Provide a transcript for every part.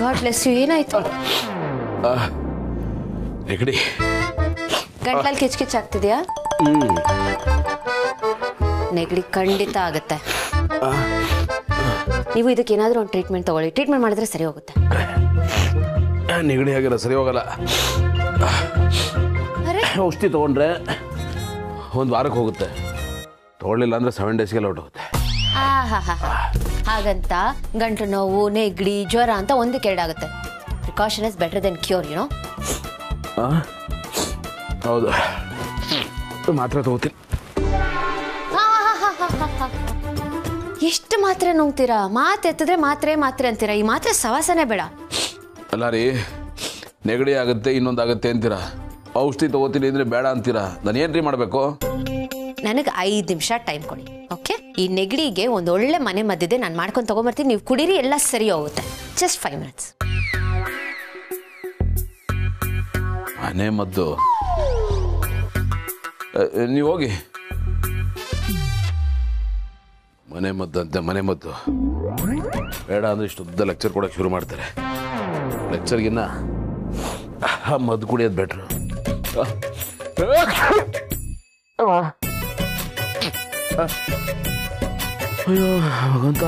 God bless you. ಏನಾಯ್ತು? ನೆಗಡಿ. ಗಂಟ್ಲಲ್ಲಿ ಕಿಚ್ ಕಿಚ್ ಆಗ್ತಿದ್ಯಾ? ನೆಗಡಿ ಖಂಡಿತ ಆಗುತ್ತೆ. ನೀವು ಇದಕ್ಕೆ ಏನಾದರೂ ಒಂದು ಟ್ರೀಟ್ಮೆಂಟ್ ತಗೊಳ್ಳಿ. ಟ್ರೀಟ್ಮೆಂಟ್ ಮಾಡಿದ್ರೆ ಸರಿ ಹೋಗುತ್ತೆ. ನೆಗಡಿ ಆಗಿಲ್ಲ, ಸರಿ ಹೋಗಲ್ಲ. ಔಷಧಿ ತಗೊಂಡ್ರೆ ಒಂದು ವಾರಕ್ಕೆ ಹೋಗುತ್ತೆ, ತಗೊಳ್ಳಿಲ್ಲ ಅಂದ್ರೆ 7 ಡೇಸ್ಗೆಲ್ಲ ಹೊರಟೋಗುತ್ತೆ. ಹಾಗಂತ ಗಂಟು ನೋವು, ನೆಗಡಿ, ಜ್ವರ ಅಂತ ಒಂದಕ್ಕೆ 2 ಆಗುತ್ತೆ. Precaution is better than cure, you know. ಹೌದು, ಮಾತ್ರೆ ತಗೋತೀನಿ. ಎಷ್ಟು ಮಾತ್ರೆ ನುಂಗ್ತೀರಾ? ಮಾತು ಎತ್ತಿದ್ರೆ ಮಾತ್ರೆ ಅಂತೀರಾ. ಈ ಮಾತ್ರೆ ಸವಾಸನೆ ಬೇಡ. ಅಲ್ಲ ರೀ, ನೆಗಡಿ ಆಗುತ್ತೆ ಇನ್ನೊಂದಾಗುತ್ತೆ ಅಂತೀರಾ, ಔಷಧಿ ತಗೋತೀನಿ ಅಂದ್ರೆ ಬೇಡ ಅಂತೀರಾ. ನಾನು ಏನ್ರಿ ಮಾಡಬೇಕು? ನನಗೆ 5 ನಿಮಿಷ ಟೈಮ್ ಕೊಡಿ, ಓಕೆ? ಈ ನೆಗಡಿಗೆ ಒಂದು ಒಳ್ಳೆ ಮನೆ ಮದ್ದಿದೆ, ನಾನು ಮಾಡ್ಕೊಂಡು ತಗೊಂಬರ್ತೀನಿ. ನೀವು ಕುಡೀರಿ, ಎಲ್ಲ ಸರಿ ಹೋಗುತ್ತೆ. Just 5 minutes. ಮನೆ ಮದ್ದು? ನೀವು ಹೋಗಿ. ಮನೆ ಮದ್ದು ಅಂತ ಮನೆ ಮದ್ದು ಬೇಡ ಅಂದ್ರೆ ಇಷ್ಟುದ್ದ ಲೆಕ್ಚರ್ ಕೊಡೋಕೆ ಶುರು ಮಾಡ್ತಾರೆ. ಲೆಕ್ಚರ್ಗಿನ್ನ ಮದ್ದು ಕುಡಿಯೋದು ಬೆಟ್ರು. ಅಯ್ಯೋ ಭಗವಂತ.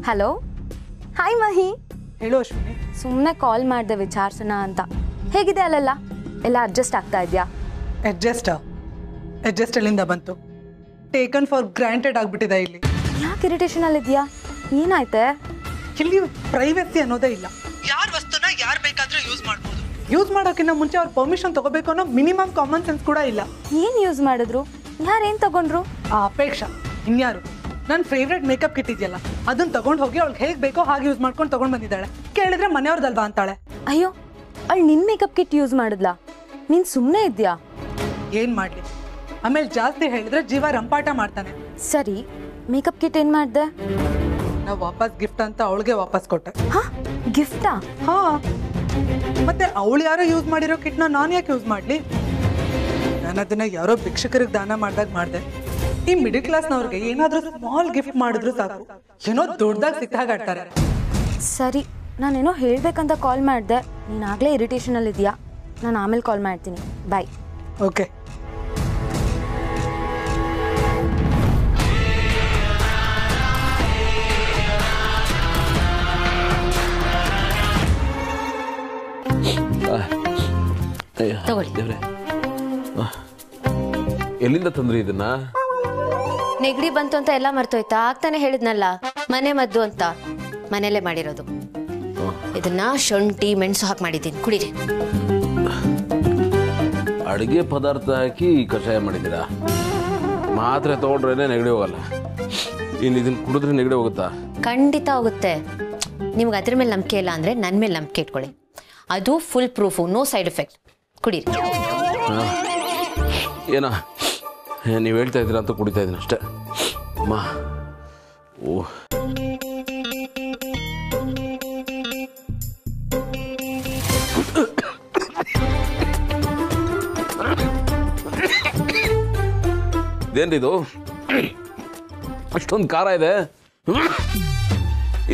ಹಲೋ, ಹಾಯ್ ಮಹಿ. ಹೇಳು ಅಶ್ವಿನಿ. ಸುಮ್ಮನೆ ಕಾಲ್ ಮಾಡಿದೆ ವಿಚಾರಿಸೋಣ ಅಂತ. ಹೇಗಿದೆ ಅಲ್ಲೆಲ್ಲ? ಎಲ್ಲ ಅಡ್ಜಸ್ಟ್ ಆಗ್ತಾ ಇದೆಯಾ? ಅಡ್ಜಸ್ಟ್ ಎಲ್ಲಿಂದ ಬಂತು? ಟೇಕನ್ ಫಾರ್ ಗ್ರಾಂಟೆಡ್ ಆಗ್ಬಿಟ್ಟಿದೆ ಇಲ್ಲಿ. ಯಾಕೆ ಇರಿಟೇಷನಲ್ಲಿ ಇದೆಯಾ? ಏನಾಯ್ತೆ? ಇಲ್ಲಿ ಪ್ರೈವಸಿ ಅನ್ನೋದೇ ಇಲ್ಲ. ಯಾರ ವಸ್ತುನ ಯಾರು ಬೇಕಾದ್ರೂ ಯೂಸ್ ಮಾಡ್ಬೋದು. ಯೂಸ್ ಮಾಡೋಕ್ಕಿಂತ ಮುಂಚೆ ಅವ್ರ ಪರ್ಮಿಷನ್ ತಗೋಬೇಕು ಅನ್ನೋ ಮಿನಿಮಮ್ ಕಾಮನ್ ಸೆನ್ಸ್ ಕೂಡ ಇಲ್ಲ. ಏನು ಯೂಸ್ ಮಾಡಿದ್ರು? ಯಾರೇನು ತಗೊಂಡ್ರು? ಆ ಅಪೇಕ್ಷಾ ಇನ್ಯಾರು? ನನ್ನ ಫೇವ್ರೆಟ್ ಮೇಕಪ್ ಕಿಟ್ ಇದೆಯಲ್ಲ, ಅದನ್ನ ತಗೊಂಡು ಹೋಗಿ ಅವಳಿಗೆ ಹೇಗೆ ಬೇಕೋ ಹಾಗೆ ಯೂಸ್ ಮಾಡ್ಕೊಂಡು ತಗೊಂಡು ಬಂದಿದ್ದಾಳೆ. ಕೇಳಿದ್ರೆ ಮನೆಯವ್ರದಲ್ವಾ ಅಂತಾಳೆ. ಅಯ್ಯೋ, ಅವಳು ನಿನ್ನ ಮೇಕಪ್ ಕಿಟ್ ಯೂಸ್ ಮಾಡಿದ್ಲಾ? ನೀನು ಸುಮ್ಮನೆ ಇದೆಯಾ? ಏನು ಮಾಡಲಿ, ಆಮೇಲೆ ಜಾಸ್ತಿ ಹೇಳಿದ್ರೆ ಜೀವ ರಂಪಾಟ ಮಾಡ್ತಾನೆ. ಸರಿ, ಮೇಕಪ್ ಕಿಟ್ ಏನು ಮಾಡಿದೆ? ನಾವು ವಾಪಸ್ ಗಿಫ್ಟ್ ಅಂತ ಅವಳಿಗೆ ವಾಪಸ್ ಕೊಟ್ಟೆ. ಹಾ, ಗಿಫ್ಟಾ? ಹಾ, ಮತ್ತೆ ಅವಳು ಯಾರೋ ಯೂಸ್ ಮಾಡಿರೋ ಕಿಟ್ನ ನಾನು ಯಾಕೆ ಯೂಸ್ ಮಾಡಲಿ? ನಾನು ಅದನ್ನ ಯಾರೋ ಭಿಕ್ಷಕರಿಗೆ ದಾನ ಮಾಡ್ದಾಗ ಮಾಡಿದೆ. ಈ ಮಿಡಿಲ್ ಕ್ಲಾಸ್ನವ್ರಿಗೆ ಏನಾದರೂ ಸ್ಮಾಲ್ ಗಿಫ್ಟ್ ಮಾಡಿದ್ರು ಸಾಕು, ಏನೋ ದೊಡ್ಡದಾಗಿ ಸಿಕ್ಕಾಗಾಡ್ತಾರೆ. ಸರಿ, ನಾನೇನೋ ಹೇಳ್ಬೇಕಂತ ಕಾಲ್ ಮಾಡಿದೆ. ನೀನು ಆಗಲೇ ಇರಿಟೇಷನಲ್ಲಿ ಇದೆಯಾ? ನಾನು ಆಮೇಲೆ ಕಾಲ್ ಮಾಡ್ತೀನಿ. ಬಾಯ್. ಓಕೆ. ತಗೊಳ್ಳಿ. ಎಲ್ಲಿಂದ ತಂದ್ರಿ ಇದನ್ನ? ನೆಗಡಿ ಬಂತು ಅಂತ ಎಲ್ಲ ಮರ್ತೋಯ್ತಾ? ಆಗ್ತಾನೆ ಹೇಳಿದ್ನಲ್ಲ, ಮನೆ ಮದ್ದು ಅಂತ. ಮನೆಯಲ್ಲೇ ಮಾಡಿರೋದು. ಇದನ್ನ ಶುಂಠಿ ಮೆಣಸು ಹಾಕಿ ಮಾಡಿದ್ದೀನಿ, ಕುಡೀರಿ. ಅಡುಗೆ ಪದಾರ್ಥ ಹಾಕಿ ಕಷಾಯ ಮಾಡಿದ್ದೀರಾ? ಮಾತ್ರೆ ತಗೊಂಡ್ರೇನೆ ನೆಗಡಿ ಹೋಗಲ್ಲ, ಇನ್ನು ಇದನ್ನ ಕುಡಿದ್ರೆ ನೆಗಡಿ ಹೋಗುತ್ತಾ? ಖಂಡಿತ ಹೋಗುತ್ತೆ. ನಿಮ್ಗೆ ಅದ್ರ ಮೇಲೆ ನಂಬಿಕೆ ಇಲ್ಲ ಅಂದ್ರೆ ನನ್ನ ಮೇಲೆ ನಂಬಿಕೆ ಇಟ್ಕೊಳ್ಳಿ. ಅದು full proof, no side effect. ಕುಡೀರಿ. ಏನ ನೀವು ಹೇಳ್ತಾ ಇದ್ದೀರಾ ಅಂತ ಕುಡಿತಾ ಇದ್ದೀನಿ ಅಷ್ಟೇ. ಅಮ್ಮ, ಓ, ಇದೇನ್ರಿದು? ಅಷ್ಟೊಂದು ಖಾರ ಇದೆ.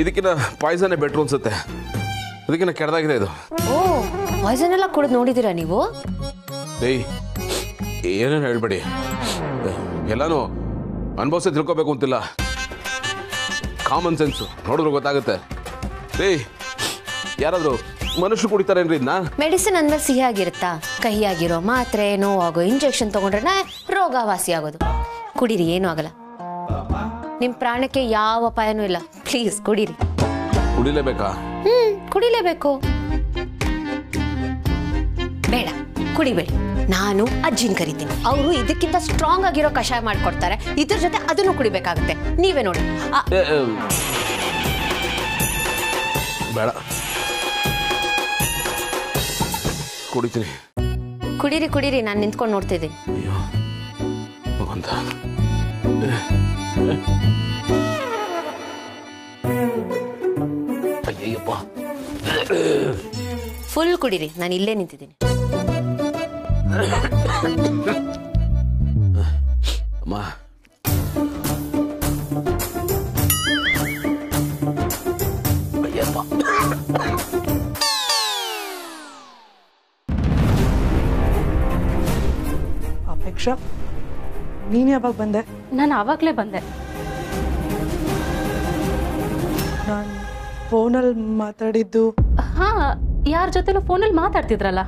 ಇದಕ್ಕಿಂತ ಪಾಯ್ಸನ್ನೇ ಬೆಟ್ರು ಅನ್ಸುತ್ತೆ. ಅದಕ್ಕಿಂತ ಕೆಡ್ದಾಗಿದೆ ಇದು. ಓ, ಪಾಯ್ಸನ್ ಎಲ್ಲ ಕುಡಿದು ನೋಡಿದ್ದೀರಾ ನೀವು? ಏಯ್, ಏನೇನು ಹೇಳ್ಬೇಡಿ. ಎಲ್ಲಾನು ಅನುಭವಿಸಿ ತಿಳ್ಕೊಬೇಕು ಅಂತಿಲ್ಲ. ಕಾಮನ್ ಸೆನ್ಸು ನೋಡಿದ್ರು ಗೊತ್ತಾಗುತ್ತೆ. ಏಯ್, ಯಾರಾದರೂ ಮನುಷ್ಯರು ಕುಡಿತಾರೇನ್ರಿ ಇದನ್ನ? ಮೆಡಿಸಿನ್ ಅಂದ್ಮೇಲೆ ಸಿಹಿ ಆಗಿರುತ್ತಾ? ಕಹಿ ಆಗಿರೋ ಮಾತ್ರೆ, ನೋವಾಗೋ ಇಂಜೆಕ್ಷನ್ ತಗೊಂಡ್ರೆ ರೋಗ ವಾಸಿ ಆಗೋದು. ಕುಡೀರಿ, ಏನೂ ಆಗಲ್ಲ. ನಿಮ್ಮ ಪ್ರಾಣಕ್ಕೆ ಯಾವ ಅಪಾಯನೂ ಇಲ್ಲ. ಪ್ಲೀಸ್ ಕುಡೀರಿ. ಕುಡಿಲೇಬೇಕಾ? ಕುಡಿಲೇಬೇಕು. ಬೇಡ, ಕುಡಿಬೇಡಿ. ನಾನು ಅಜ್ಜಿನ ಕರಿತೀನಿ, ಅವರು ಇದಕ್ಕಿಂತ ಸ್ಟ್ರಾಂಗ್ ಆಗಿರೋ ಕಷಾಯ ಮಾಡ್ಕೊಡ್ತಾರೆ. ಇದ್ರ ಜೊತೆ ಅದನ್ನು ಕುಡಿಬೇಕಾಗುತ್ತೆ. ನೀವೇ ನೋಡಿ. ಬೇಡ, ಕುಡಿತೀನಿ. ಕುಡೀರಿ ಕುಡೀರಿ, ನಾನು ನಿಂತ್ಕೊಂಡು ನೋಡ್ತಿದ್ದೀನಿ. ಅಯ್ಯೋ ಭಗವಂತ. ಅಯ್ಯಪ್ಪ. ಫುಲ್ ಕುಡೀರಿ, ನಾನು ಇಲ್ಲೇ ನಿಂತಿದ್ದೀನಿ. ಅಮ್ಮ ಅಪೇಕ್ಷಾ ನೀನು ಯಾವಾಗ ಬಂದೆ? ನಾನು ಆವಾಗಲೇ ಬಂದೆ. ನಾನು ಫೋನಲ್ಲಿ ಮಾತಾಡಿದ್ದು. ಹಾಂ, ಯಾರ ಜೊತೆಲೂ ಫೋನಲ್ಲಿ ಮಾತಾಡ್ತಿದ್ರಲ್ಲ?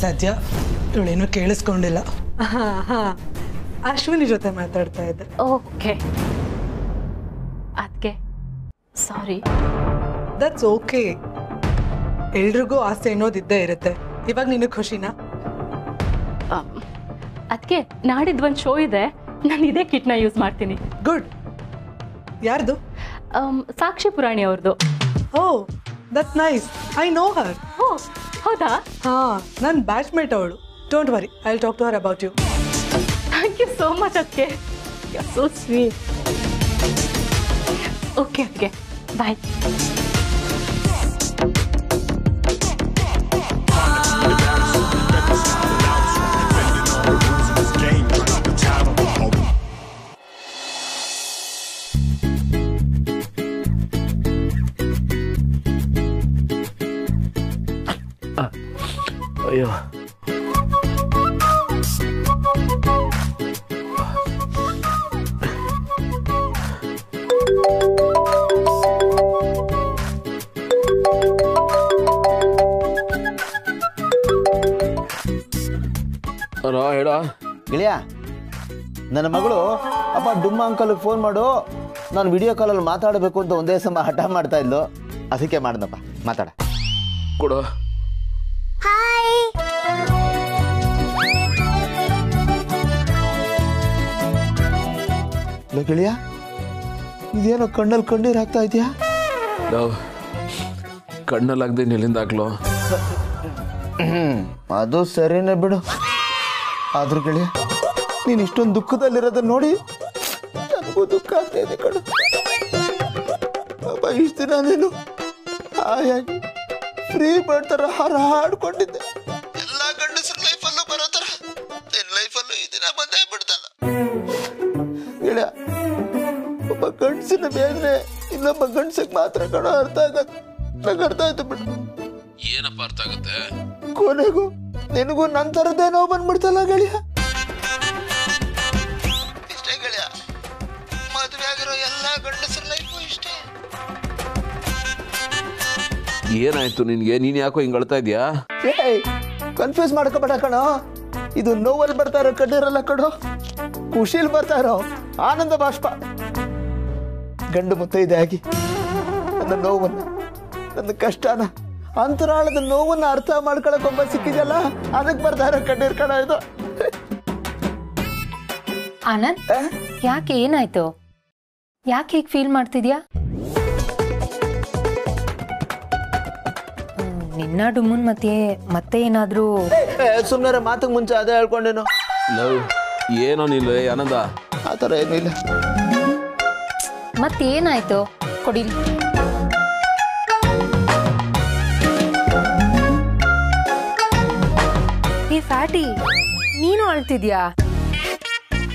ಸದ್ಯ ಇವಳೇನು ಕೇಳಿಸ್ಕೊಂಡಿಲ್ಲ. ಹಾಂ, ಅಶ್ವಿನಿ ಜೊತೆ ಮಾತಾಡ್ತಾ ಇದ್ದೆ. ಓಕೆ, ಅದಕ್ಕೆ ಸಾರಿ. That's okay. ಎಲ್ರಿಗೂ ಆಸೆ ಅನ್ನೋದಿದ್ದೇ ಇರುತ್ತೆ. ಇವಾಗ ನಿನಗೆ ಖುಷಿನಾ? ಅದಕ್ಕೆ ನಾಡಿದ್ದು ಒಂದು ಶೋ ಇದೆ, ನಾನು ಇದೇ ಕಿಟ್ನ ಯೂಸ್ ಮಾಡ್ತೀನಿ. ಗುಡ್. ಯಾರ್ದು? ಸಾಕ್ಷಿ ಪುರಾಣಿ ಅವ್ರದ್ದು. Oh, that's nice. I know her. ಓ ಹೌದಾ? ಹಾಂ, ನನ್ನ ಬ್ಯಾಚ್ಮೇಟ್ ಅವಳು. Don't worry, I will talk to her about you. Thank you so much ಅದಕ್ಕೆ. So sweet. ಓಕೆ ಅದಕ್ಕೆ, ಬಾಯ್. ಅಯ್ಯೋ ಹೇಳ ಗೆಳೆಯ, ನನ್ನ ಮಗಳು ಅಪ್ಪ ಡುಮ್ಮ ಅಂಕಲ್ಗೆ ಫೋನ್ ಮಾಡು, ನಾನು ವಿಡಿಯೋ ಕಾಲಲ್ಲಿ ಮಾತಾಡಬೇಕು ಅಂತ ಒಂದೇ ಸಮ ಹಠ ಮಾಡ್ತಾ ಇದ್ಲು. ಅದಕ್ಕೆ ಮಾಡ್ದಪ್ಪ, ಮಾತಾಡ ಕೊಡು. ಗೆಳೆಯ, ಇದೇನೋ ಕಣ್ಣಲ್ಲಿ ಕಣ್ಣೀರು ಹಾಕ್ತಾ ಇದೆಯಾ? ನಾವು ಕಣ್ಣಲ್ಲಾಗದೆ ಎಲ್ಲಿಂದ ಹಾಕ್ಲೋ? ಅದು ಸರಿನೇ ಬಿಡು. ಆದ್ರೂ ಗೆಳೆಯ, ನೀನು ಇಷ್ಟೊಂದು ದುಃಖದಲ್ಲಿರೋದನ್ನ ನೋಡಿ ನನಗೂ ದುಃಖ ಆಗ್ತಾ ಇದೆ ಕಣು. ಇಷ್ಟು ದಿನ ನೀನು ಹಾಯಾಗಿ ಫ್ರೀ ಬರ್ಡ್ ಥರ ಹಾಡ್ಕೊಂಡಿದ್ದೆ. ಎಲ್ಲ ಗಂಡಸ್ರ ಲೈಫಲ್ಲೂ ಬರೋ ಥರ ನಿನ್ನ ಲೈಫಲ್ಲೂ ಈ ದಿನ ಬಂದೇ ಬಿಡ್ತಲ್ಲ ಗೆಳೆಯ. ಒಬ್ಬ ಗಂಡಸಿನ ಬೇದ್ರೆ ಇನ್ನೊಬ್ಬ ಗಂಡಸಿಗೆ ಮಾತ್ರ ಕಣೋ ಅರ್ಥ ಆಗತ್ತೆ. ನಂಗೆ ಅರ್ಥ ಆಯ್ತು ಬಿಡು. ಏನಪ್ಪ ಅರ್ಥ ಆಗುತ್ತೆ? ಕೊನೆಗೂ ನಿನಗೂ ನನ್ನ ಥರದ್ದೇ ನೋವು ಬಂದ್ಬಿಡ್ತಲ್ಲ ಗೆಳೆಯ. ಇಷ್ಟೇ ಗೆಳೆಯ, ಮದುವೆ ಆಗಿರೋ ಎಲ್ಲ ಗಂಡಸರ ಲೈಫು ಇಷ್ಟೇ. ಏನಾಯ್ತು ನಿನ್ಗೆ? ನೀನ್ ಯಾಕೋ ಹಿಂಗ್ ಅಳ್ತಾ ಇದೀಯಾ? ಕನ್ಫ್ಯೂಸ್ ಮಾಡ್ಕೋಬೇಡ ಕಣೋ. ಇದು ನೋವಲ್ಲಿ ಬರ್ತಾ ಇರೋ ಕಣ್ಣೀರಲ್ಲ ಕಣೋ, ಖುಷಿಲಿ ಬರ್ತಾ ಇರೋ ಆನಂದ ಬಾಷ್ಪ. ಗಂಡು ಮುತ್ತೈದೆ ಆಗಿ ನನ್ನ ನೋವನ್ನು, ನನ್ನ ಕಷ್ಟನ, ಅಂತರಾಳದ ನೋವನ್ನ ಅರ್ಥ ಮಾಡ್ಕೊಳಕ್ ಒಬ್ಬ ಸಿಕ್ಕಿದೆಯಲ್ಲ, ಅದಕ್ಕೆ ಬರ್ತಾ ಇರೋ ಕಣ್ಣೀರ್ ಕಣ ಇದು. ಆನಂದ್, ಯಾಕೆ ಏನಾಯ್ತು? ಯಾಕೆ ಹೀಗೆ ಫೀಲ್ ಮಾಡ್ತಿದ್ಯಾ? ನಿನ್ನ ಡುಮ್ಮನ್ ಮತ್ತೆ ಏನಾದ್ರೂ? ಸುಮ್ಮನೆ ಮಾತಿಗೆ ಮುಂಚೆ ಅದೇ ಹೇಳ್ಕೊಂಡೇನು. ಲವ್ ಏನೋ ನಿಲ್ಲ ಆನಂದ, ಆ ಥರ ಏನೂ ಇಲ್ಲ. ಮತ್ತೇನಾಯ್ತು? ಕೊಡಿಲಿ. ಏ ಫ್ಯಾಟಿ, ನೀನು ಅಳ್ತಿದ್ಯಾ?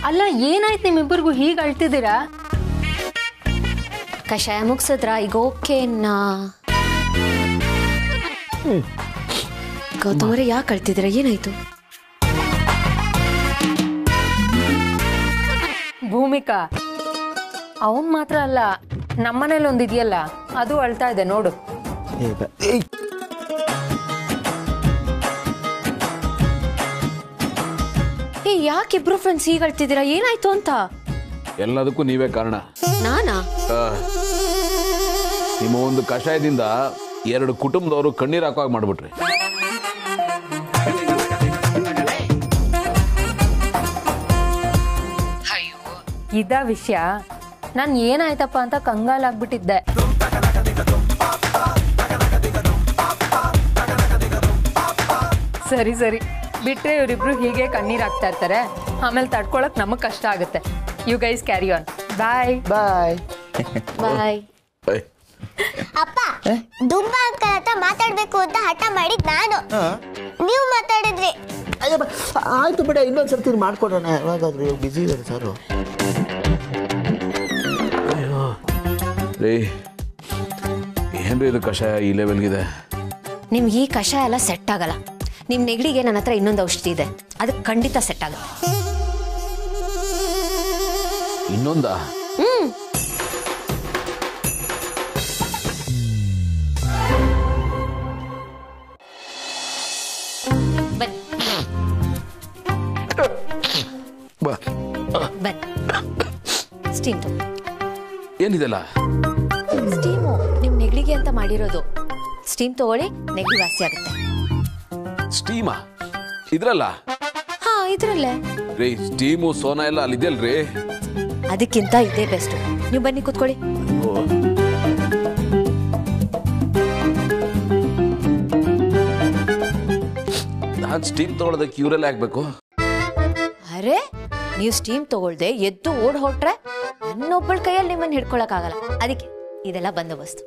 ಅಲ್ಲ, ಏನಾಯ್ತು ನಿಮ್ಮಿಬ್ಬರಿಗೂ ಹೀಗೆ ಅಳ್ತಿದ್ದೀರಾ? ಕಷಾಯ ಮುಗಿಸಿದ್ರ? ಈಗ ಓಕೆನಾ? ಗೌತಮರೇ, ಯಾಕೆ ಅಳ್ತಿದ್ದೀರಾ? ಏನಾಯ್ತು? ಭೂಮಿಕಾ, ಅವನ್ ಮಾತ್ರ ಅಲ್ಲ, ನಮ್ಮನೇಲಿ ಒಂದಿದೆಯಲ್ಲ, ಅದು ಅಳ್ತಾ ಇದೆ ನೋಡು. ಏ, ಯಾಕಿಬ್ರು ಫ್ರೆಂಡ್ಸ್ ಹೀಗೆ ಅಳ್ತಿದ್ದೀರಾ? ಏನಾಯ್ತು ಅಂತ? ಎಲ್ಲದಕ್ಕೂ ನೀವೇ ಕಾರಣ. ನಾನಾ? ನಿಮ್ಮ ಒಂದು ಕಷಾಯದಿಂದ 2 ಕುಟುಂಬದವರು ಕಣ್ಣೀರು ಹಾಕುವಾಗ ಮಾಡ್ಬಿಟ್ರಿ. ಇದ ವಿಷಯ. ನಾನು ಏನಾಯ್ತಪ್ಪ ಅಂತ ಕಂಗಾಲಾಗ್ಬಿಟ್ಟಿದ್ದೆ. ಸರಿ ಸರಿ ಬಿಟ್ರೆ ಇವರಿಬ್ರು ಹೀಗೆ ಕಣ್ಣೀರ್ ಹಾಕ್ತಾ ಇರ್ತಾರೆ, ಆಮೇಲೆ ತಡ್ಕೊಳಕ್ ನಮಗ್ ಕಷ್ಟ ಆಗುತ್ತೆ. You guys carry on. Bye bye bye. ಅಪ್ಪ ದುಂಬ ಅಂಕಲ್ ಹತ್ರ ಮಾತಾಡ್ಬೇಕು ಅಂತ ಹಠ ಮಾಡಿದ್ ನಾನು, ನೀವು ಮಾತಾಡಿದ್ರಿ. ಆಯ್ತು ಬಿಡ, ಇನ್ನೊಂದ್ಸರ್ತಿ ಮಾಡ್ಕೊಡೋಣ. ಯಾವಾಗಾದ್ರೂ ಬಿಸಿ ಇದ್ದಾರೆ ಸಾರು. ಅಯ್ಯೋ ರೀ, ಏನ್ರಿ ಇದು ಕಷಾಯ ಈ ಲೆವೆಲ್ಗಿದೆ? ನಿಮ್ಗೆ ಈ ಕಷಾಯ ಎಲ್ಲ ಸೆಟ್ ಆಗಲ್ಲ. ನಿಮ್ಮ ನೆಗಡಿಗೆ ನನ್ನ ಹತ್ರ ಇನ್ನೊಂದು ಔಷಧಿ ಇದೆ, ಅದಕ್ಕೆ ಖಂಡಿತ ಸೆಟ್ ಆಗುತ್ತೆ. ಇನ್ನೊಂದ? ಸ್ಟೀಮ್ ಏನಿದೆಲ್ಲ? ಸ್ಟೀಮು ನಿಮ್ ನೆಗಡಿಗೆ ಅಂತ ಮಾಡಿರೋದು. ಸ್ಟೀಮ್ ತಗೊಳ್ಳಿ, ನೆಗಡಿ ವಾಸಿ ಆಗುತ್ತೆ. ಸ್ಟೀಮಾ ಇದ್ರಲ್ಲ? ಹಾ, ಇದ್ರಲ್ಲೇ. ರೀ, ಸ್ಟೀಮು ಸೋನಾ ಎಲ್ಲ ಅಲ್ಲಿದೆಯಲ್ರಿ? ಅದಕ್ಕಿಂತ ಇದೇ ಬೆಸ್ಟ್. ನೀವು ಬನ್ನಿ ಕೂತ್ಕೊಳ್ಳಿ. ನಾನು ಸ್ಟೀಮ್ ತಗೊಳ್ಳೋದಕ್ಕೆ ಇವರೆಲ್ಲ ಆಗ್ಬೇಕು? ಅರೆ, ನೀವು ಸ್ಟೀಮ್ ತಗೊಳ್ದೆ ಎದ್ದು ಓಡ್ ಹೊಟ್ರೆ ನನ್ನೊಬ್ಬಳ ಕೈಯಲ್ಲಿ ನಿಮ್ಮನ್ನ ಹಿಡ್ಕೊಳಕ್ ಆಗಲ್ಲ. ಅದಕ್ಕೆ ಇದೆಲ್ಲ ಬಂದೋಬಸ್ತು.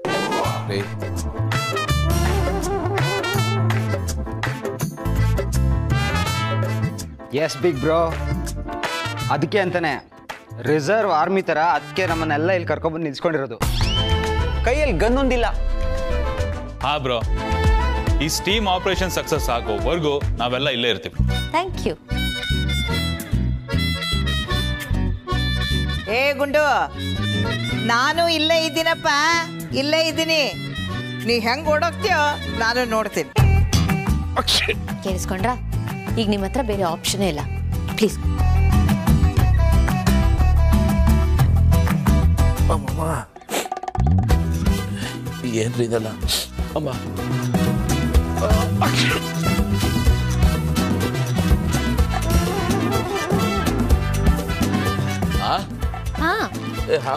ಎಸ್ ಬಿಗ್ ಬ್ರೋ, ಅದಕ್ಕೆ ಅಂತಾನೆ ರಿಸರ್ವ್ ಆರ್ಮಿ ತರ ಅದಕ್ಕೆ ನಮ್ಮನ್ನೆಲ್ಲ ಇಲ್ಲಿ ಕರ್ಕೊಂಡ್ಬಂದು ನಿಲ್ಸ್ಕೊಂಡಿರೋದು. ಕೈಯಲ್ಲಿ ಗನ್ ಒಂದಿಲ್ಲ. ಹಾ ಬ್ರೋ, ಈ ಸ್ಟೀಮ್ ಆಪರೇಷನ್ ಸಕ್ಸಸ್ ಆಗೋವರೆಗೂ ನಾವೆಲ್ಲ ಇಲ್ಲೇ ಇರ್ತೀವಿ. Thank you. ಏ ಗುಂಡು, ನಾನು ಇಲ್ಲೇ ಇದ್ದೀನಪ್ಪ, ಇಲ್ಲೇ ಇದ್ದೀನಿ. ನೀ ಹೆಂಗ್ ಓಡೋಗ್ತೀಯೋ ನಾನು ನೋಡ್ತೀನಿ. ಕೇಳಿಸ್ಕೊಂಡ್ರಾ? ಈಗ ನಿಮ್ಮ ಹತ್ರ ಬೇರೆ ಆಪ್ಷನ್ ಇಲ್ಲ. ಪ್ಲೀಸ್. ಏನ್ರಿ ಇದೆಲ್ಲ? ಅಮ್ಮ, ಹಾ,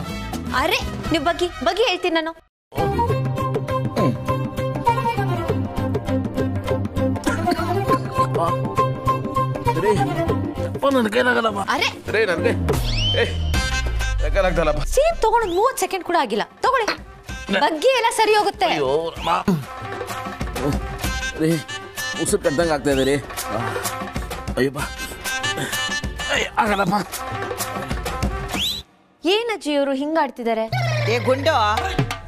ಅರೆ ನೀವು ಬಗ್ಗೆ ಹೇಳ್ತೀನಿ ನಾನು. ಸೇಮ್ ತಗೊಂಡು 30 ಸೆಕೆಂಡ್ ಕೂಡ ಆಗಿಲ್ಲ. ತಗೊಳ್ಳಿ, ಬಗ್ಗೆ ಎಲ್ಲ ಸರಿ ಹೋಗುತ್ತೆ. ಉಸಿರು ಕಟ್ಟಂಗೆ ಆಗ್ತಾ ಇದೆ ರೀ. ಅಯ್ಯಪ್ಪ, ಆಗಲ್ಲಪ್ಪ. ಏನಜ್ಜಿ ಇವರು ಹಿಂಗಾಡ್ತಿದ್ದಾರೆ? ಏ ಗುಂಡು,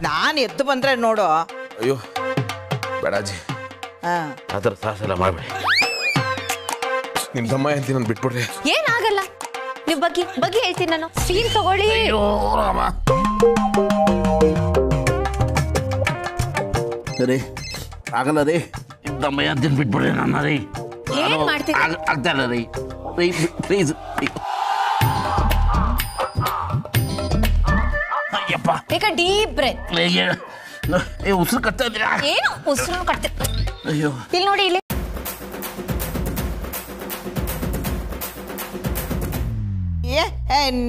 ನಾನು ಎದ್ದು ಬಂದ್ರೆ ನೋಡು. ಅಯ್ಯೋ ಬೇಡಾಜಿ, ಆ ಥರ ಸಾಹಸ ಎಲ್ಲ ಮಾಡಬೇಡಿ. ನಿಮ್ಮ ತಮ್ಮ ಹೇಳ್ತೀನಿ, ನಾನು ಬಿಟ್ಬಿಡ್ರಿ. ಏನಾಗಲ್ಲ, ನೀವು ಬಗ್ಗೆ ಹೇಳ್ತೀನಿ ನಾನು. ಸ್ಟೀಮ್ ತಗೊಳ್ಳಿ. ಸರಿ, ಆಗಲ್ಲ ರೀ. ನಿಮ್ಮ ತಮ್ಮ ಹೇಳ್ತೀನಿ, ಬಿಟ್ಬಿಡ್ರಿ. ನನ್ನ ರೀ ಏನ್ ಮಾಡ್ತೀರಿ? ಆಗ್ತಾ ಇಲ್ಲ ರೀ. ಪ್ಲೀಸ್. ಅಯ್ಯಪ್ಪ, ಬೇಗ ಡೀಪ್ ಬ್ರೆತ್. ಉಸಿರು ಕಟ್ತಾ ಇದ್ದೀರಾ? ಏನು ಉಸಿರು ಕಟ್ತ? ಅಯ್ಯೋ, ಇಲ್ಲಿ ನೋಡಿ, ಇಲ್ಲಿ.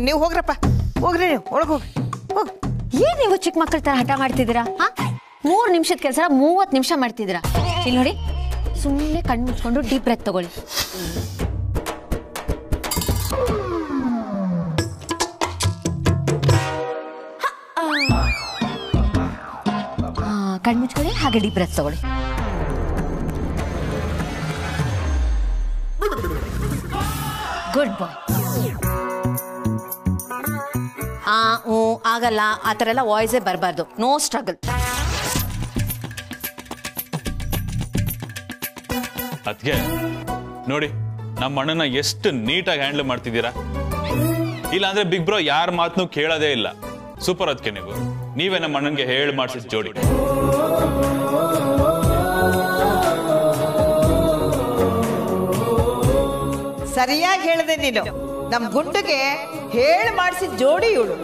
ನೀವು ಹೋಗ್ರಪ್ಪ, ಹೋಗ್ರಿ, ನೀವು ಒಳಗೆ ಹೋಗ್ರಿ. ಏನ್ ನೀವು ಚಿಕ್ಕ ಮಕ್ಕಳ ತರ ಹಠ ಮಾಡ್ತಿದ್ದೀರಾ? 3 ನಿಮಿಷದ ಕೆಲಸ 30 ನಿಮಿಷ ಮಾಡ್ತಿದ್ದೀರಾ. ಇಲ್ಲಿ ನೋಡಿ, ಸುಮ್ಮನೆ ಕಣ್ಣು ಮುಚ್ಕೊಂಡು ಡೀಪ್ ಬ್ರೆತ್ ತಗೊಳ್ಳಿ. ಕಣ್ಣು ಮುಚ್ಕೊಳ್ಳಿ, ಹಾಗೆ ಡೀಪ್ ಬ್ರೆತ್ ತಗೊಳ್ಳಿ. Good boy. ಆಗಲ್ಲ, ಆ ಥರ ಎಲ್ಲ ವಾಯ್ಸೇ ಬರಬಾರ್ದು. No struggle. ಅದಕ್ಕೆ ನೋಡಿ, ನಮ್ಮ ಅಣ್ಣನ ಎಷ್ಟು ನೀಟಾಗಿ ಹ್ಯಾಂಡಲ್ ಮಾಡ್ತಿದ್ದೀರಾ. ಇಲ್ಲ ಅಂದ್ರೆ ಬಿಗ್ ಬ್ರೋ ಯಾರ ಮಾತನ್ನು ಕೇಳೋದೇ ಇಲ್ಲ. ಸೂಪರ್. ಅದಕ್ಕೆ ನೀವೇ ನಮ್ಮ ಅಣ್ಣನ್ಗೆ ಹೇಳಿ ಮಾಡಿಸಿದ ಜೋಡಿ. ಸರಿಯಾಗಿ ಹೇಳಿದೆ ನೀನು. ನಮ್ ಗುಂಡುಗೆ ಹೇಳಿ ಮಾಡಿಸಿದ ಜೋಡಿ ಇವಳು.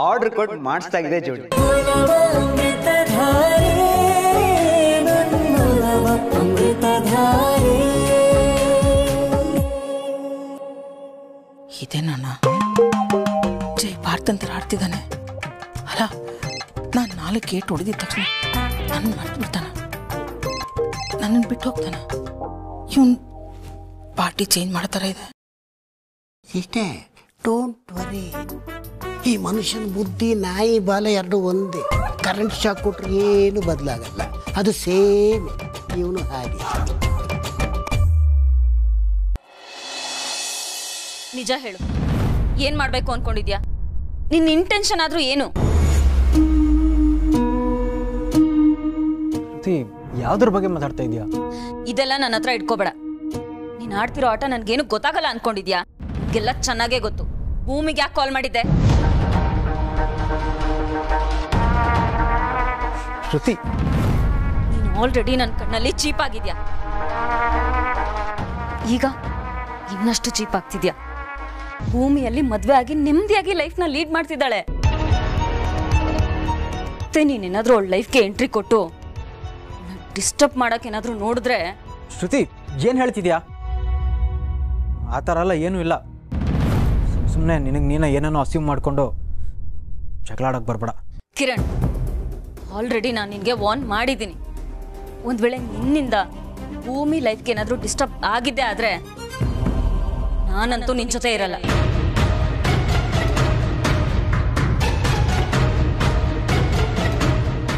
ಆರ್ಡರ್ ಕೊಟ್ಟು ಮಾಡಿಸ್ತಾ ಇದೆ ಜೋಡಿ. ಇದೇನಣ್ಣ ಜೈ ಭಾರತಂತರ ಆಡ್ತಿದ್ದಾನೆ ಅಲ್ಲ? ನಾನು 4 ಏಟು ಹೊಡೆದಿದ ತಕ್ಷಣ ನನ್ನ ಮರ್ತ್ಬಿಡ್ತಾನ, ನನ್ನನ್ನು ಬಿಟ್ಟು ಹೋಗ್ತಾನ. ಇವನ್ ಪಾರ್ಟಿ ಚೇಂಜ್ ಮಾಡೋ ಥರ ಇದೆ. ಇಷ್ಟೇ ಡೋಂಟ್ ವರಿ. ಈ ಮನುಷ್ಯನ ಬುದ್ಧಿ ನಾಯಿ ಬಾಲ ಎರಡು ಒಂದೇ. ಕರೆಂಟ್ ಶಾಕ್ ಕೊಟ್ರೆ ಏನು ಬದಲಾಗಲ್ಲ, ಅದು ಸೇಮ್. ಇವನು ಹಾಗೆ. ನಿಜ ಹೇಳು, ಏನ್ ಮಾಡ್ಬೇಕು ಅನ್ಕೊಂಡಿದ್ಯಾ? ನಿನ್ನ ಇಂಟೆನ್ಷನ್ ಆದ್ರೂ ಏನು? ಯಾವ್ದ್ರ ಬಗ್ಗೆ ಮಾತಾಡ್ತಾ ಇದೀಯಾ? ಇದೆಲ್ಲ ನನ್ನ ಹತ್ರ ಇಟ್ಕೋಬೇಡ. ನೀನ್ ಆಡ್ತಿರೋ ಆಟ ನನ್ಗೇನು ಗೊತ್ತಾಗಲ್ಲ ಅನ್ಕೊಂಡಿದ್ಯಾ? ನಿನ್ಗೆಲ್ಲ ಚೆನ್ನಾಗೇ ಗೊತ್ತು. ಭೂಮಿಗೆ ಯಾಕೆ ಕಾಲ್ ಮಾಡಿದ್ದೆ? ಶ್ರುತಿ, ನೀನು ಆಲ್ರೆಡಿ ನನ್ನ ಕಣ್ಣಲ್ಲಿ ಚೀಪ್ ಆಗಿದ್ಯಾ. ಈಗ ಇನ್ನಷ್ಟು ಚೀಪ್ ಆಗ್ತಿದ್ಯಾ. ಭೂಮಿಯಲ್ಲಿ ಮದ್ವೆ ಆಗಿ ನೆಮ್ಮದಿಯಾಗಿ ಲೈಫ್ನ ಲೀಡ್ ಮಾಡ್ತಿದ್ದಾಳೆ. ಮತ್ತೆ ನೀನೇನಾದ್ರೂ ಅವಳ ಲೈಫ್ಗೆ ಎಂಟ್ರಿ ಕೊಟ್ಟು ಡಿಸ್ಟರ್ಬ್ ಮಾಡಕ್ ಏನಾದ್ರೂ ನೋಡಿದ್ರೆ. ಶ್ರುತಿ, ಏನ್ ಹೇಳ್ತಿದ್ಯಾ? ಆ ಥರ ಎಲ್ಲ ಏನೂ ಇಲ್ಲ. ಸುಮ್ಮನೆ ನೀನ ಏನೇನೋ ಅಸ್ಯೂಮ್ ಮಾಡ್ಕೊಂಡು ಜಗಳಾಡಕ್ ಬರ್ಬೇಡ. ಕಿರಣ್, ಆಲ್ರೆಡಿ ನಾನು ನಿನ್ಗೆ ವಾರ್ನ್ ಮಾಡಿದ್ದೀನಿ. ಒಂದ್ ವೇಳೆ ನಿನ್ನಿಂದ ಭೂಮಿ ಲೈಫ್ಗೆ ಏನಾದ್ರೂ ಡಿಸ್ಟರ್ಬ್ ಆಗಿದ್ದೆ ಆದ್ರೆ ನಾನಂತೂ ನಿನ್ ಜೊತೆ ಇರಲ್ಲ.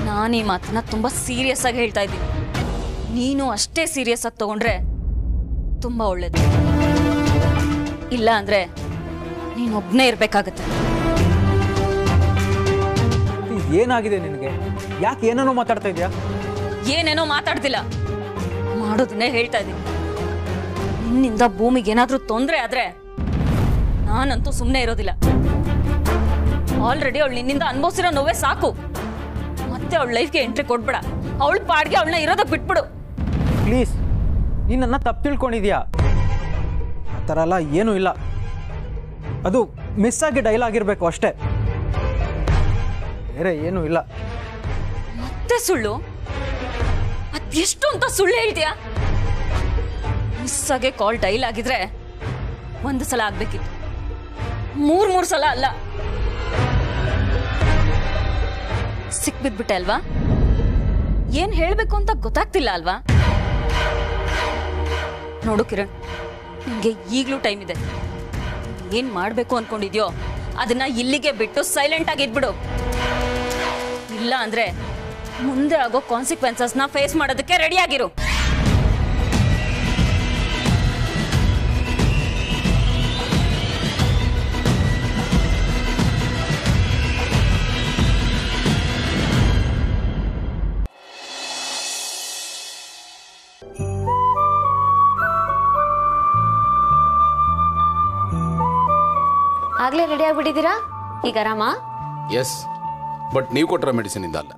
ನಾನು ಈ ಮಾತನ್ನ ತುಂಬಾ ಸೀರಿಯಸ್ ಆಗಿ ಹೇಳ್ತಾ ಇದ್ದೀನಿ. ನೀನು ಅಷ್ಟೇ ಸೀರಿಯಸ್ ಆಗಿ ತಗೊಂಡ್ರೆ ತುಂಬಾ ಒಳ್ಳೇದು. ಇಲ್ಲ ಅಂದ್ರೆ ನೀನೊಬ್ನೇ ಇರ್ಬೇಕಾಗತ್ತೆ. ಏನಾಗಿದೆ ನಿನಗೆ? ಯಾಕೆ ಏನೇನೋ ಮಾತಾಡ್ತಾ ಇದೀಯಾ? ಏನೇನೋ ಮಾತಾಡ್ತಿಲ್ಲ, ಮಾಡೋದನ್ನೇ ಹೇಳ್ತಾ ಇದ್ದೀನಿ. ನಿನ್ನಿಂದ ಭೂಮಿಗೆ ಏನಾದ್ರೂ ತೊಂದರೆ ಆದ್ರೆ ನಾನಂತೂ ಸುಮ್ಮನೆ ಇರೋದಿಲ್ಲ. ಆಲ್ರೆಡಿ ಅವಳು ನಿನ್ನಿಂದ ಅನುಭವಿಸಿರೋ ನೋವೇ ಸಾಕು. ಮತ್ತೆ ಅವಳ ಲೈಫ್ಗೆ ಎಂಟ್ರಿ ಕೊಡ್ಬೇಡ. ಅವಳ ಪಾಡ್ಗೆ ಅವಳನ್ನ ಇರೋದಕ್ಕೆ ಬಿಟ್ಬಿಡು ಪ್ಲೀಸ್. ನೀನ್ ನನ್ನ ತಪ್ಪು ತಿಳ್ಕೊಂಡಿದ್ಯಾ? ಆ ಥರ ಎಲ್ಲ ಏನೂ ಇಲ್ಲ. ಅದು ಮಿಸ್ ಆಗಿ ಡೈಲಾಗ್ ಇರಬೇಕು ಅಷ್ಟೇ, ಬೇರೆ ಏನೂ ಇಲ್ಲ. ಮತ್ತೆ ಸುಳ್ಳು? ಅದೆಷ್ಟು ಅಂತ ಸುಳ್ಳು ಹೇಳ್ತೀಯಾ? ಮಿಸ್ ಆಗಿ ಕಾಲ್ ಡೈಲ್ ಆಗಿದ್ರೆ ಒಂದು ಸಲ ಆಗ್ಬೇಕಿತ್ತು, ಮೂರ್ ಸಲ ಅಲ್ಲ. ಸಿಕ್ಬಿದ್ಬಿಟ್ಟೆ ಅಲ್ವಾ? ಏನ್ ಹೇಳ್ಬೇಕು ಅಂತ ಗೊತ್ತಾಗ್ತಿಲ್ಲ ಅಲ್ವಾ? ನೋಡು ಕಿರಣ್, ನಿನ್ಗೆ ಈಗ್ಲೂ ಟೈಮ್ ಇದೆ. ಏನ್ ಮಾಡ್ಬೇಕು ಅನ್ಕೊಂಡಿದ್ಯೋ ಅದನ್ನ ಇಲ್ಲಿಗೆ ಬಿಟ್ಟು ಸೈಲೆಂಟ್ ಆಗಿ ಇದ್ಬಿಡು. ಇಲ್ಲ ಅಂದ್ರೆ ಮುಂದೆ ಆಗೋ ಕಾನ್ಸಿಕ್ವೆನ್ಸಸ್ನ ಫೇಸ್ ಮಾಡೋದಕ್ಕೆ ರೆಡಿ ಆಗಿರು. ಆಗ್ಲೇ ರೆಡಿ ಆಗ್ಬಿಟ್ಟಿದ್ದೀರಾ? ಈಗ ಆರಾಮ? ಎಸ್, ಬಟ್ ನೀವು ಕೊಟ್ಟರ ಮೆಡಿಸಿನ್ ಇಂದ ಅಲ್ಲ.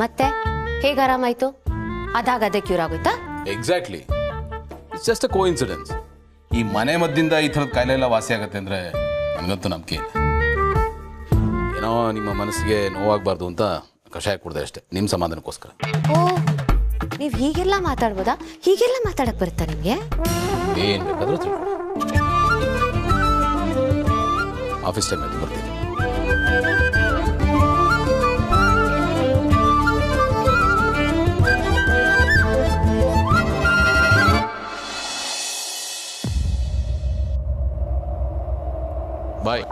ಮತ್ತೆ ಹೇಗೆ ಆರಾಮಾಯ್ತು? ಅದೇ ಕ್ಯೂರ್ ಆಗೋಯ್ತಾ? Exactly, it's just a coincidence. ಈ ಮನೆ ಮದ್ದಿಂದ ಈ ಥರದ ಕಾಯಿಲೆ ಎಲ್ಲ ವಾಸಿ ಆಗುತ್ತೆ ಅಂದ್ರೆ ನನಗಂತೂ ನಂಬಿಕೆ ಇಲ್ಲ. ಏನೋ ನಿಮ್ಮ ಮನಸ್ಸಿಗೆ ನೋವಾಗಬಾರ್ದು ಅಂತ ಕಷಾಯ ಕುಡ್ದೆ ಅಷ್ಟೇ, ನಿಮ್ಮ ಸಮಾಧಾನಕ್ಕೋಸ್ಕರ. ಓ, ನೀವು ಹೀಗೆಲ್ಲ ಮಾತಾಡ್ಬೋದಾ? ಹೀಗೆಲ್ಲ ಮಾತಾಡಕ್ ಬರುತ್ತಾ ನಿಮ್ಗೆ? ಏನ್ ಬೇಕಾದ್ರೂ ತಿಳ್ಕೊಳ್ಳಿ. ಆಫೀಸ್ ಟೈಮ್ ಅಲ್ಲಿ ಬರ್ತೀನಿ. ಬಾಯ್.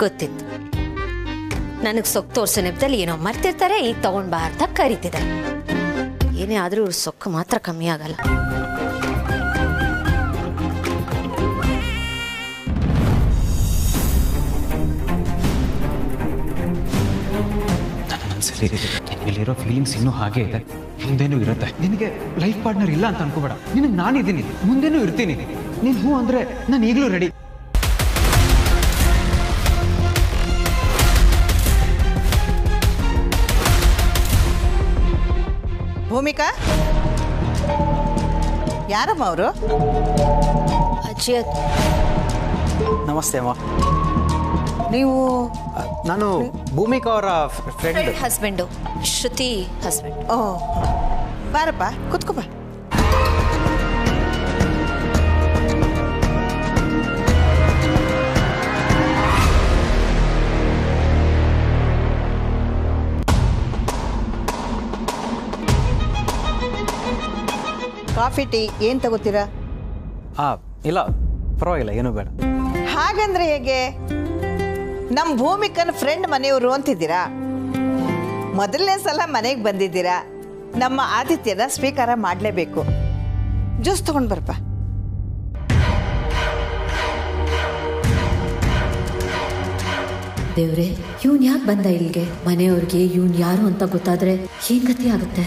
ಗೊತ್ತಿತ್ತು ನನಗೆ ಸೊಕ್ಕು ತೋರ್ಸೋ ನೆಪದಲ್ಲಿ ಏನೋ ಮರ್ತಿರ್ತಾರೆ, ಈಗ ತಗೊಂಡ್ ಬಾ ಅಂತ ಕರೀತಿದ್ದಾರೆ. ಏನೇ ಆದ್ರೂ ಇವ್ರ ಸೊಕ್ಕು ಮಾತ್ರ ಕಮ್ಮಿ ಆಗಲ್ಲ. ಇಲ್ಲಿರೋ ಫೀಲಿಂಗ್ಸ್ ಇನ್ನೂ ಹಾಗೆ ಇದೆ, ಮುಂದೇನೂ ಇರುತ್ತೆ. ನಿನಗೆ ಲೈಫ್ ಪಾರ್ಟ್ನರ್ ಇಲ್ಲ ಅಂತ ಅನ್ಕೋಬೇಡ. ನಿನಗೆ ನಾನಿದ್ದೀನಿ, ಮುಂದೇನೂ ಇರ್ತೀನಿ. ನೀನು ಹ್ಞೂ ಅಂದರೆ ನಾನು ಈಗಲೂ ರೆಡಿ. ಭೂಮಿಕಾ, ಯಾರಮ್ಮ ಅವರು? ಅಜ್ಜಿ ನಮಸ್ತೆ ಅಮ್ಮ. ನೀವು? ನಾನು ಭೂಮಿಕಾ ಅವರ ಫ್ರೆಂಡ್. ಹಸ್ಬೆಂಡು, ಶ್ರುತಿ ಹಸ್ಬೆಂಡ್. ಓ, ಬಾರಪ್ಪ ಕುತ್ಕೋ ಬಾ. ಕಾಫಿ ಟೀ ಏನು ತಗೋತೀರಾ? ಇಲ್ಲ ಪರವಾಗಿಲ್ಲ, ಏನೂ ಬೇಡ. ಹಾಗಂದ್ರೆ ಹೇಗೆ? ನಮ್ಮ ಭೂಮಿಕನ ಫ್ರೆಂಡ್ ಮನೆಯವರು ಅಂತಿದ್ದೀರಾ? ಮೊದಲನೇ ಸಲ ಮನೆಗೆ ಬಂದಿದ್ದೀರಾ, ನಮ್ಮ ಆತಿಥ್ಯನ ಸ್ವೀಕಾರ ಮಾಡಲೇಬೇಕು. ಜ್ಯೂಸ್ ತಗೊಂಡು ಬರ್ಪ. ದೇವ್ರೆ, ಇವನ್ ಯಾಕೆ ಬಂದ ಇಲ್ಲಿಗೆ? ಮನೆಯವ್ರಿಗೆ ಇವನ್ ಯಾರು ಅಂತ ಗೊತ್ತಾದ್ರೆ ಏನ್ ಗತಿ ಆಗುತ್ತೆ?